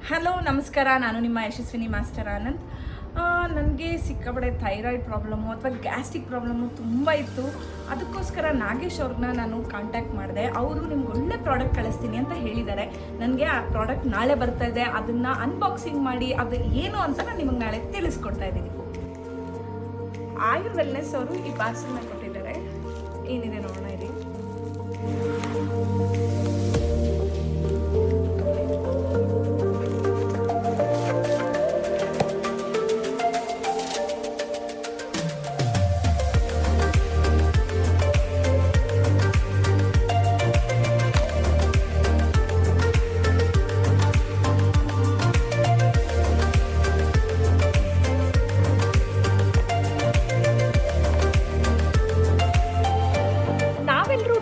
Hello ನಮಸ್ಕಾರ, ನಾನು ನಿಮ್ಮ ಯಶಸ್ವಿನಿ ಮಾಸ್ಟರ್ ಆನಂದ್. ನನಗೆ ಸಿಕ್ಕಾಪಟ್ಟೆ ಥೈರಾಯ್ಡ್ ಪ್ರಾಬ್ಲಮ್ಮು ಅಥವಾ ಗ್ಯಾಸ್ಟ್ರಿಕ್ ಪ್ರಾಬ್ಲಮ್ಮು ತುಂಬ ಇತ್ತು. ಅದಕ್ಕೋಸ್ಕರ ನಾಗೇಶ್ ಅವ್ರನ್ನ ನಾನು ಕಾಂಟ್ಯಾಕ್ಟ್ ಮಾಡಿದೆ. ಅವರು ನಿಮ್ಗೆ ಒಳ್ಳೆ ಪ್ರಾಡಕ್ಟ್ ಕಳಿಸ್ತೀನಿ ಅಂತ ಹೇಳಿದ್ದಾರೆ. ನನಗೆ ಆ ಪ್ರಾಡಕ್ಟ್ ನಾಳೆ ಬರ್ತಾ ಇದೆ. ಅದನ್ನು ಅನ್ಬಾಕ್ಸಿಂಗ್ ಮಾಡಿ ಅದು ಏನು ಅಂತ ನಾನು ನಿಮಗೆ ನಾಳೆ ತಿಳಿಸ್ಕೊಡ್ತಾ ಇದ್ದೀನಿ. ಆಯುರ್ ವೆಲ್ನೆಸ್ ಅವರು ಈ ಪಾರ್ಸಲ್ನ ಕೊಟ್ಟಿದ್ದಾರೆ. ಏನಿದೆ ನೋಡೋಣ ಇಲ್ಲಿ.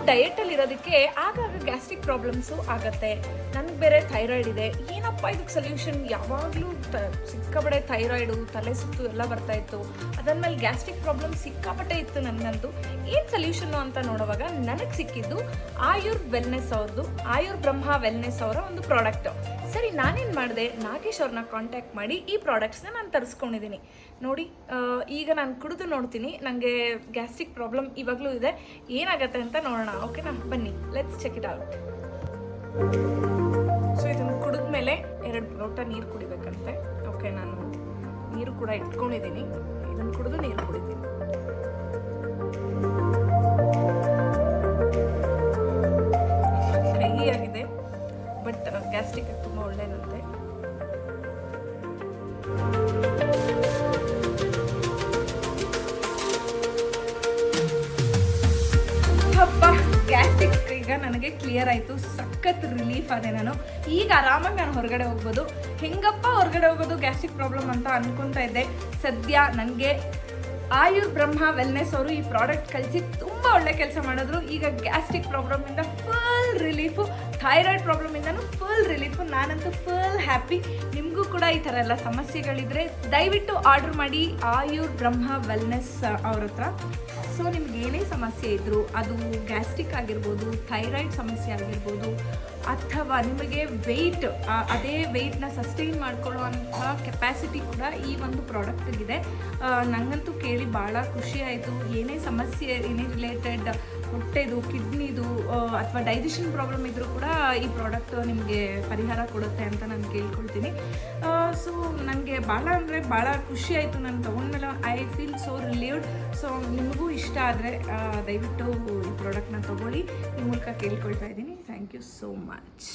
ಡಯಟಲ್ಲಿ ಇರೋದಕ್ಕೆ ಆಗಾಗ ಗ್ಯಾಸ್ಟ್ರಿಕ್ ಪ್ರಾಬ್ಲಮ್ಸು ಆಗುತ್ತೆ. ನನಗೆ ಬೇರೆ ಥೈರಾಯ್ಡ್ ಇದೆ. ಏನಪ್ಪ ಇದಕ್ಕೆ ಸೊಲ್ಯೂಷನ್? ಯಾವಾಗಲೂ ಸಿಕ್ಕಾಪಟ್ಟೆ ಥೈರಾಯ್ಡು, ತಲೆ ಸುತ್ತು ಎಲ್ಲ ಬರ್ತಾಯಿತ್ತು. ಅದಾದ್ಮೇಲೆ ಗ್ಯಾಸ್ಟ್ರಿಕ್ ಪ್ರಾಬ್ಲಮ್ ಸಿಕ್ಕಾಪಟ್ಟೆ ಇತ್ತು ನನಗಂತೂ. ಏನು ಸೊಲ್ಯೂಷನ್ನು ಅಂತ ನೋಡುವಾಗ ನನಗೆ ಸಿಕ್ಕಿದ್ದು ಆಯುರ್ ವೆಲ್ನೆಸ್ ಅವ್ರದ್ದು, ಆಯುರ್ ಬ್ರಹ್ಮ ವೆಲ್ನೆಸ್ ಅವರ ಒಂದು ಪ್ರಾಡಕ್ಟು. ಸರಿ, ನಾನೇನು ಮಾಡಿದೆ, ನಾಗೇಶ್ ಅವ್ರನ್ನ ಕಾಂಟ್ಯಾಕ್ಟ್ ಮಾಡಿ ಈ ಪ್ರಾಡಕ್ಟ್ಸ್ನ ನಾನು ತರಿಸ್ಕೊಂಡಿದ್ದೀನಿ. ನೋಡಿ, ಈಗ ನಾನು ಕುಡಿದು ನೋಡ್ತೀನಿ. ನನಗೆ ಗ್ಯಾಸ್ಟ್ರಿಕ್ ಪ್ರಾಬ್ಲಮ್ ಇವಾಗಲೂ ಇದೆ. ಏನಾಗುತ್ತೆ ಅಂತ ನೋಡೋಣ. ಓಕೆನಾ? ಬನ್ನಿ, let's check it out. So ಇದನ್ನು ಕುಡಿದ್ಮೇಲೆ 2 ಲೋಟ ನೀರು ಕುಡಿಬೇಕಂತೆ. ಓಕೆ, ನಾನು ನೀರು ಕೂಡ ಇಟ್ಕೊಂಡಿದ್ದೀನಿ. ಇದನ್ನು ಕುಡಿದು ನೀರು ಕುಡಿತೀನಿ. ಕಹಿ ಆಗಿದೆ, ಬಟ್ ಗ್ಯಾಸ್ಟ್ರಿಕ್ ತುಂಬ ಒಳ್ಳೆಯದಂತೆ. ಹಬ್ಬ, ಗ್ಯಾಸ್ಟ್ರಿಕ್ ಈಗ ನನಗೆ ಕ್ಲಿಯರ್ ಆಯಿತು. ಸಖತ್ ರಿಲೀಫ್ ಆದೆ. ನಾನು ಈಗ ಆರಾಮಾಗಿ ನಾನು ಹೊರಗಡೆ ಹೋಗ್ಬೋದು. ಹೆಂಗಪ್ಪ ಹೊರಗಡೆ ಹೋಗೋದು ಗ್ಯಾಸ್ಟ್ರಿಕ್ ಪ್ರಾಬ್ಲಮ್ ಅಂತ ಅನ್ಕೊತಾ ಇದ್ದೆ. ಸದ್ಯ ನನಗೆ ಆಯುರ್ ಬ್ರಹ್ಮ ವೆಲ್ನೆಸ್ ಅವರು ಈ ಪ್ರಾಡಕ್ಟ್ ಕಳಿಸಿ ತುಂಬ ಒಳ್ಳೆ ಕೆಲಸ ಮಾಡಿದ್ರು. ಈಗ ಗ್ಯಾಸ್ಟ್ರಿಕ್ ಪ್ರಾಬ್ಲಮಿಂದ ಫುಲ್ ರಿಲೀಫು, ಥೈರಾಯ್ಡ್ ಪ್ರಾಬ್ಲಮಿಂದನೂ ಫುಲ್ ರಿಲೀಫು. ನಾನಂತೂ ಫುಲ್ ಹ್ಯಾಪಿ. ನಿಮಗೂ ಕೂಡ ಈ ಥರ ಎಲ್ಲ ಸಮಸ್ಯೆಗಳಿದ್ರೆ ದಯವಿಟ್ಟು ಆರ್ಡರ್ ಮಾಡಿ ಆಯುರ್ ಬ್ರಹ್ಮ ವೆಲ್ನೆಸ್ ಅವ್ರ ಹತ್ರ. ಸೊ ನಿಮ್ಗೆ ಏನೇ ಸಮಸ್ಯೆ ಇದ್ದರೂ, ಅದು ಗ್ಯಾಸ್ಟ್ರಿಕ್ ಆಗಿರ್ಬೋದು, ಥೈರಾಯ್ಡ್ ಸಮಸ್ಯೆ ಆಗಿರ್ಬೋದು, ಅಥವಾ ನಿಮಗೆ ವೆಯ್ಟ್, ಅದೇ ವೆಯ್ಟ್ನ ಸಸ್ಟೈನ್ ಮಾಡ್ಕೊಳ್ಳುವಂಥ ಕೆಪಾಸಿಟಿ ಕೂಡ ಈ ಒಂದು ಪ್ರಾಡಕ್ಟಿಗಿದೆ. ನನಗಂತೂ ಕೇಳಿ ಭಾಳ ಖುಷಿ ಆಯಿತು. ಏನೇ ಸಮಸ್ಯೆ, ಏನೇ ರಿಲೇಟೆಡ್ ಹೊಟ್ಟೆದು, ಕಿಡ್ನಿದು ಅಥವಾ ಡೈಜೆಷನ್ ಪ್ರಾಬ್ಲಮ್ ಇದ್ದರೂ ಕೂಡ ಈ ಪ್ರಾಡಕ್ಟ್ ನಿಮಗೆ ಪರಿಹಾರ ಕೊಡುತ್ತೆ ಅಂತ ನಾನು ಕೇಳ್ಕೊಳ್ತೀನಿ. ಸೊ ನನಗೆ ಭಾಳ ಅಂದರೆ ಭಾಳ ಖುಷಿ ಆಯಿತು. ನಾನು ತೊಗೊಂಡ್ಮೇಲೆ I feel so relieved. So ನಿಮಗೂ ಇಷ್ಟ ಆದರೆ ದಯವಿಟ್ಟು ಈ ಪ್ರಾಡಕ್ಟ್ನ ತೊಗೊಳ್ಳಿ. ಈ ಮೂಲಕ ಕೇಳ್ಕೊಳ್ತಾ ಇದ್ದೀನಿ. Thank you so much.